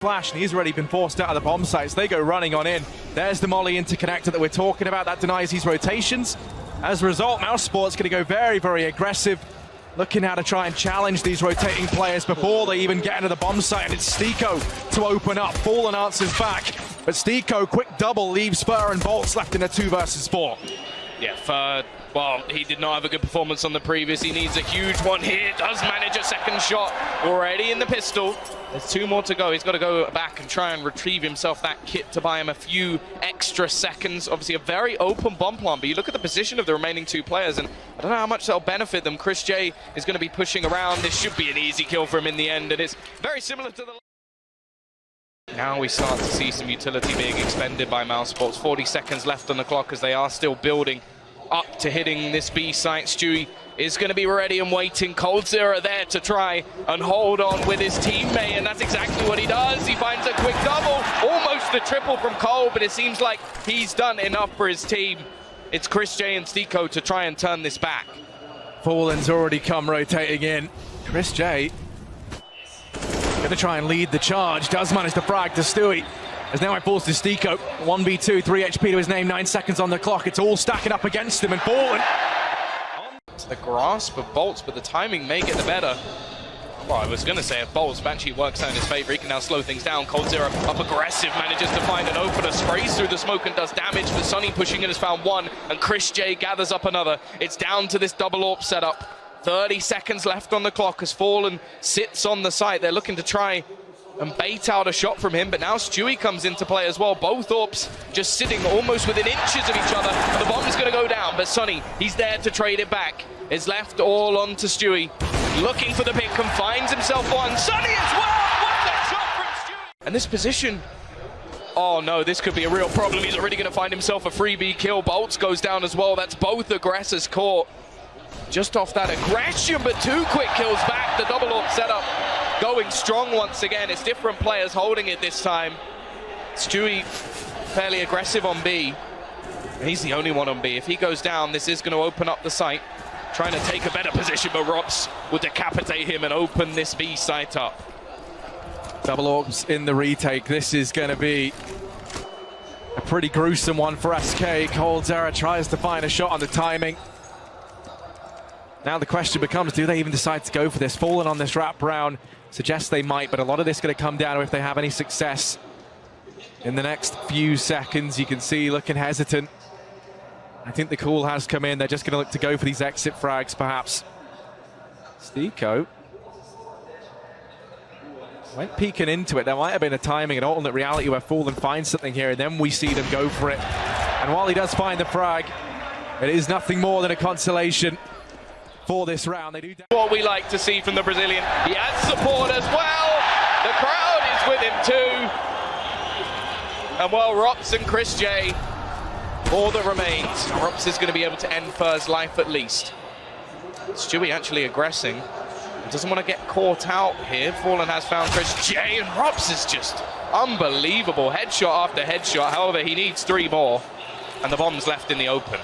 Flash, and he's already been forced out of the bomb sites. They go running on in. There's the Molly interconnector that we're talking about. That denies these rotations. As a result, Mousesports going to go very, very aggressive, looking how to try and challenge these rotating players before they even get into the bomb site. And it's Stiko to open up. Fallen answers back, but Stiko, quick double, leaves Fur and Bolts left in a 2 versus 4. Yeah, Fur, well, he did not have a good performance on the previous. He needs a huge one here. Does manage a second shot already in the pistol. There's 2 more to go. He's got to go back and try and retrieve himself that kit to buy him a few extra seconds. Obviously, a very open bomb plant, but you look at the position of the remaining 2 players, and I don't know how much that'll benefit them. Chris J is going to be pushing around. This should be an easy kill for him in the end, and it's very similar to the... Now we start to see some utility being expended by Mousesports. 40 seconds left on the clock as they are still building up to hitting this B site. Stewie is going to be ready and waiting. coldzera there to try and hold on with his teammate, and that's exactly what he does. He finds a quick double, almost a triple from Cole, but it seems like he's done enough for his team. It's Chris J and Stiko to try and turn this back. Fallen's already come rotating in. Chris J going to try and lead the charge. Does manage to frag to Stewie. As now it falls to Stiko. 1v2, 3 HP to his name, 9 seconds on the clock. It's all stacking up against him, and Fallen to the grasp of Bolts, but the timing may get the better. Well, I was going to say if Bolts actually works out in his favor, he can now slow things down. coldzera up aggressive, manages to find an opener, sprays through the smoke and does damage, but Sunny pushing in has found 1, and Chris J gathers up another. It's down to this double AWP setup. 30 seconds left on the clock as Fallen sits on the site. They're looking to try and bait out a shot from him, but now Stewie comes into play as well. Both AWPs just sitting almost within inches of each other, and the bomb's going to go down, but Sunny, he's there to trade it back. It's left all on to Stewie, looking for the pick and finds himself one. Sunny as well! What a shot from Stewie! And this position, oh no, this could be a real problem. He's already going to find himself a freebie kill. Bolts goes down as well. That's both aggressors caught just off that aggression, but 2 quick kills back. The double AWP setup going strong once again. It's different players holding it this time. Stewie fairly aggressive on B. He's the only one on B. If he goes down, this is going to open up the site. Trying to take a better position, but Rops will decapitate him and open this B site up. Double AWPs in the retake. This is going to be a pretty gruesome one for SK. coldzera tries to find a shot on the timing. Now the question becomes, do they even decide to go for this? Fallen on this wraparound suggests they might, but a lot of this is going to come down to if they have any success in the next few seconds. You can see looking hesitant. I think the call has come in. They're just going to look to go for these exit frags, perhaps. Stiko went peeking into it. There might have been a timing, an alternate reality where Fallen finds something here, and then we see them go for it. And while he does find the frag, it is nothing more than a consolation for this round. They do what we like to see from the Brazilian. He has support as well. The crowd is with him too. And well, Rops and Chris J, all that remains. Rops is going to be able to end Fur's life at least. Stewie actually aggressing. He doesn't want to get caught out here. Fallen has found Chris J, and Rops is just unbelievable. Headshot after headshot. However, he needs 3 more. And the bomb's left in the open.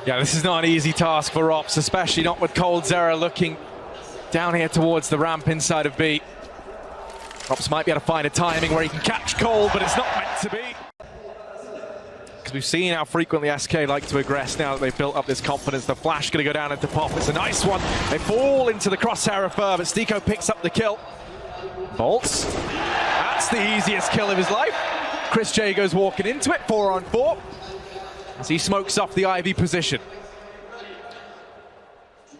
Yeah, this is not an easy task for Rops, especially not with coldzera looking down here towards the ramp inside of B. Rops might be able to find a timing where he can catch Cole, but it's not meant to be. Because we've seen how frequently SK like to aggress now that they've built up this confidence. The flash going to go down into pop. It's a nice one. They fall into the crosshair of Fur, but Stiko picks up the kill. Bolts. That's the easiest kill of his life. Chris J goes walking into it, 4 on 4. As he smokes off the Ivy position.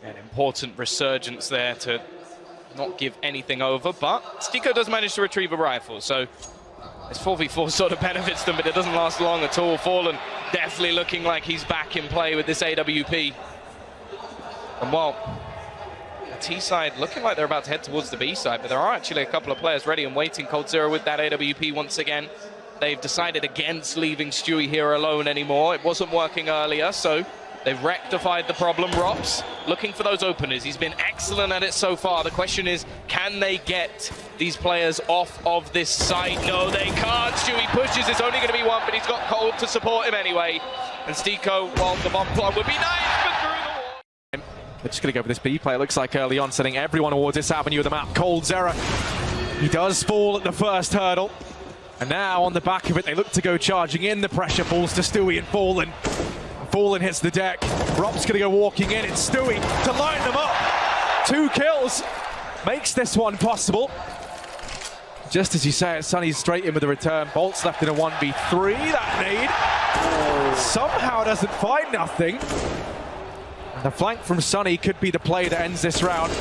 An important resurgence there to not give anything over, but Stiko does manage to retrieve a rifle, so this 4v4 sort of benefits them, but it doesn't last long at all. Fallen definitely looking like he's back in play with this AWP. And while the T side looking like they're about to head towards the B side, but there are actually a couple of players ready and waiting. coldzera with that AWP once again. They've decided against leaving Stewie here alone anymore. It wasn't working earlier, so they've rectified the problem. Rops looking for those openers. He's been excellent at it so far. The question is, can they get these players off of this site? No, they can't. Stewie pushes. It's only going to be 1, but he's got Cole to support him anyway. And Stiko, well, the bomb plug would be nice, but through the wall. They're just going to go for this B play. It looks like early on, sending everyone towards this avenue of the map. coldzera He does fall at the first hurdle. And now on the back of it, they look to go charging in. The pressure falls to Stewie and Fallen. Fallen hits the deck. Rob's going to go walking in. It's Stewie to line them up. 2 kills. Makes this one possible. Just as you say it, Sunny's straight in with the return. Bolt's left in a 1v3. That nade somehow doesn't find nothing. And the flank from Sunny could be the play that ends this round.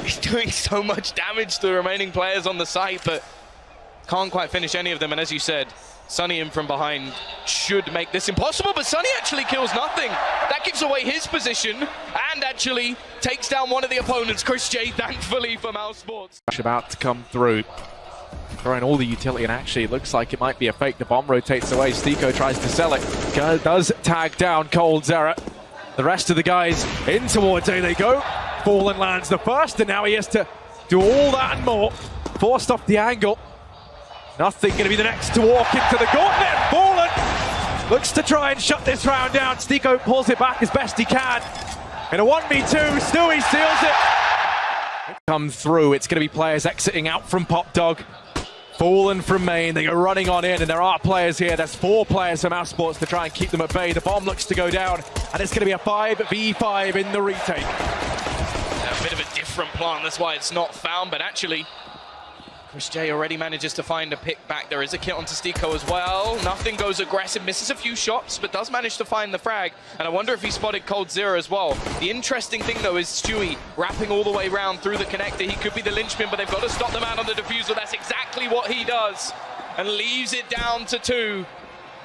He's doing so much damage to the remaining players on the site, but can't quite finish any of them. And as you said, Sunny in from behind should make this impossible, but Sunny actually kills nothing. That gives away his position and actually takes down one of the opponents, Chris J, thankfully for Mousesports. About to come through. Throwing all the utility, and actually it looks like it might be a fake. The bomb rotates away. Stiko tries to sell it. Does tag down coldzera. The rest of the guys in towards A they go. Fallen lands the first, and now he has to do all that and more. Forced off the angle. Nothing going to be the next to walk into the gauntlet. Fallen looks to try and shut this round down. Stiko pulls it back as best he can. In a 1v2, Stewie seals it. Come through, it's going to be players exiting out from Pop Dog. Fallen from main, they go running on in, and there are players here. There's 4 players from Mousesports to try and keep them at bay. The bomb looks to go down, and it's going to be a 5v5 in the retake. A bit of a different plan, that's why it's not found, but actually Chris J already manages to find a pick back. There is a kill onto Stiko as well. Nothing goes aggressive, misses a few shots, but does manage to find the frag. And I wonder if he spotted coldzera as well. The interesting thing though is Stewie wrapping all the way round through the connector. He could be the linchpin, but they've got to stop the man on the diffuser. That's exactly what he does. And leaves it down to 2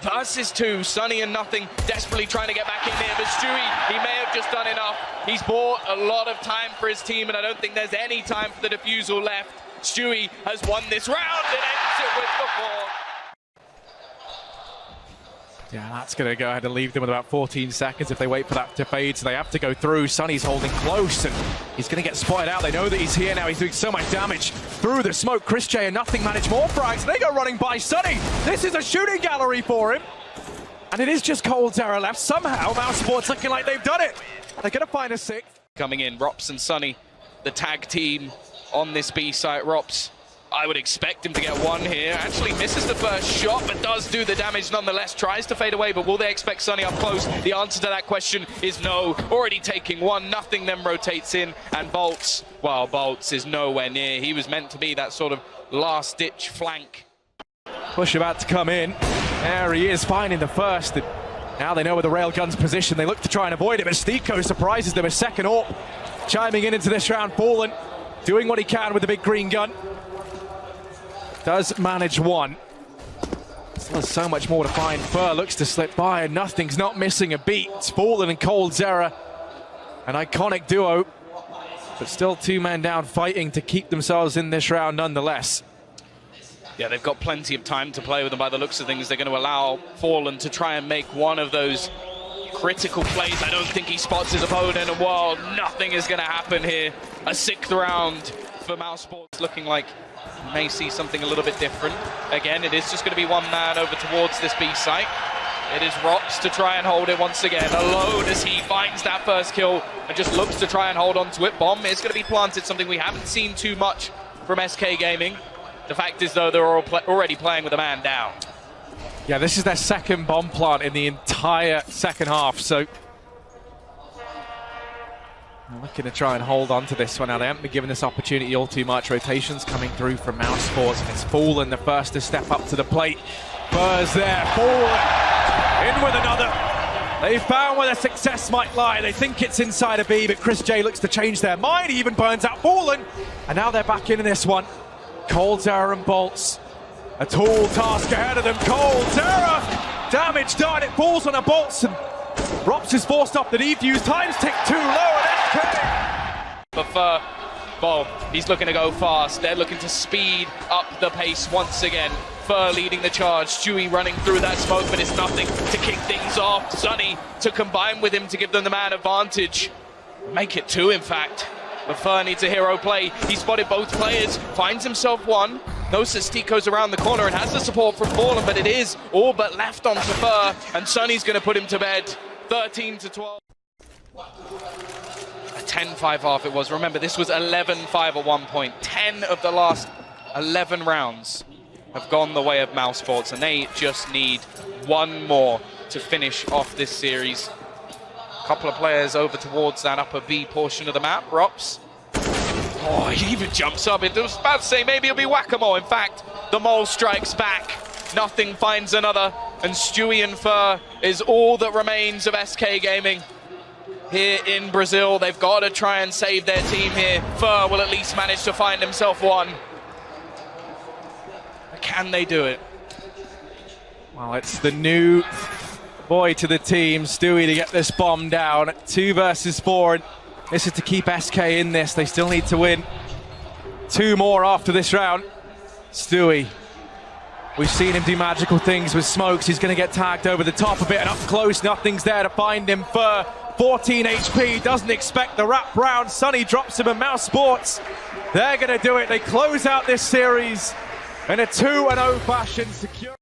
versus 2. Sunny and Nothing desperately trying to get back in there, but Stewie, he may have just done enough. He's bought a lot of time for his team, and I don't think there's any time for the defusal left. Stewie has won this round and ends it with the 4. Yeah, that's going to go ahead and leave them with about 14 seconds if they wait for that to fade, so they have to go through. Sunny's holding close, and he's going to get spotted out. They know that he's here now. He's doing so much damage through the smoke. Chris J and Nothing manage more frags. They go running by Sunny. This is a shooting gallery for him. And it is just coldzera left. Somehow, Mousesports looking like they've done it. They're going to find a 6th. Coming in, Rops and Sunny, the tag team on this B site. Rops, I would expect him to get 1 here. Actually misses the first shot, but does do the damage nonetheless. Tries to fade away, but will they expect Sunny up close? The answer to that question is no. Already taking 1. Nothing then rotates in, and Bolts, well, Bolts is nowhere near. He was meant to be that sort of last-ditch flank. Push about to come in. There he is, finding the first. And now they know where the railgun's position. They look to try and avoid it, but Stiko surprises them. A second AWP chiming in into this round. Fallen doing what he can with the big green gun. Does manage 1. Still has so much more to find. Fur looks to slip by, and Nothing's not missing a beat. It's Fallen and coldzera, an iconic duo, but still 2 men down fighting to keep themselves in this round nonetheless. Yeah, they've got plenty of time to play with them by the looks of things. They're going to allow Fallen to try and make one of those critical plays. I don't think he spots his opponent, and well, nothing is going to happen here. A 6th round for Mousesports, looking like you may see something a little bit different. Again, it is just going to be 1 man over towards this B site. It is Rops to try and hold it once again. Alone as he finds that first kill and just looks to try and hold on to it. Bomb is going to be planted, something we haven't seen too much from SK Gaming. The fact is, though, they're already playing with a man down. Yeah, this is their 2nd bomb plant in the entire second half, so they're looking to try and hold on to this one. Now, they haven't been given this opportunity all too much. Rotations coming through from Mousesports, and it's Fallen the first to step up to the plate. Burrs there, Fallen in with another. They found where their success might lie. They think it's inside a B, but Chris J looks to change their mind. He even burns out Fallen, and now they're back in this one. coldzera and Bolts. A tall task ahead of them. coldzera! Damage done. It falls on a Bolts, and Rops is forced off the defuse. Times tick too low, and SK. But for Bo, he's looking to go fast. They're looking to speed up the pace once again. Fur leading the charge. Stewie running through that smoke, but it's Nothing to kick things off. Sunny to combine with him to give them the man advantage. Make it 2, in fact. But Fur needs a hero play. He spotted both players, finds himself 1. Knows that Stiko's around the corner and has the support from Fallen, but it is all but left onto Fur, and Sunny's going to put him to bed. 13-12. A 10-5 half it was. Remember, this was 11-5 at one point. 10 of the last 11 rounds have gone the way of Mousesports, and they just need one more to finish off this series. A couple of players over towards that upper B portion of the map. Rops. Oh, he even jumps up. I was about to say maybe it'll be whack-a-mole. In fact, the mole strikes back. Nothing finds another. And Stewie and Fur is all that remains of SK Gaming here in Brazil. They've got to try and save their team here. Fur will at least manage to find himself one. Can they do it? Well, it's the new boy to the team, Stewie, to get this bomb down. 2 versus 4. This is to keep SK in this. They still need to win 2 more after this round. Stewie, we've seen him do magical things with smokes. He's going to get tagged over the top a bit, and up close, nothing's there to find him. Fur, 14 HP, doesn't expect the wrap round. Sunny drops him, and Mousesports, they're going to do it. They close out this series in a 2-0 fashion. Secure.